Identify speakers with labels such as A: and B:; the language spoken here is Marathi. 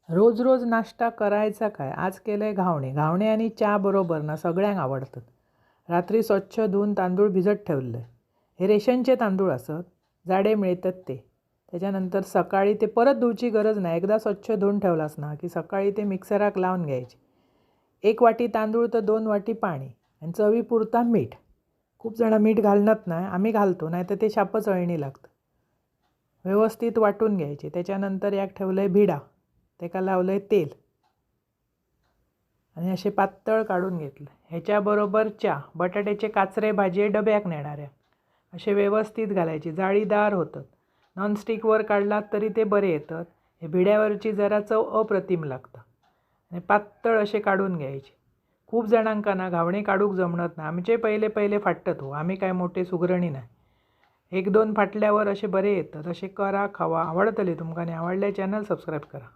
A: रोज रोज नाश्ता करायचा काय? आज केलंय घावणे. घावणे आणि चहा बरोबर ना सगळ्यांक आवडतात. रात्री स्वच्छ धुवून तांदूळ भिजत ठेवले. हे रेशनचे तांदूळ असत, जाडे मिळतात ते. त्याच्यानंतर सकाळी ते परत धुवची गरज नाही. एकदा स्वच्छ धुवून ठेवलास ना की सकाळी ते मिक्सराक लावून घ्यायचे. 1 वाटी तांदूळ तर 2 वाटी पाणी आणि चवीपुरता मीठ. खूप जण मीठ घालत नाही, आम्ही घालतो, नाही तर ते शापच अळणी लागतं. व्यवस्थित वाटून घ्यायचे. त्याच्यानंतर याक ठेवलंय भिडा, त्याला लावलंय तेल आणि असे पातळ काढून घेतलं. ह्याच्याबरोबर चहा, बटाट्याचे काचरे भाजी डब्याक नेणाऱ्या असे व्यवस्थित घालायचे, जाळीदार होतात. नॉनस्टिकवर काढलात तरी ते बरे येतात. हे भिड्यावरची जरा चव अप्रतिम लागतं आणि पातळ असे काढून घ्यायचे. खूप जणांका ना घावणे काढूक जमणत ना. आमचे पहिले पहिले फाटत हो, आम्ही काय मोठे सुगरणी नाही. 1-2 फाटल्यावर असे बरे येतात. असे करा, खावा. आवडतले तुमका आणि आवडल्या चॅनल सबस्क्राईब करा.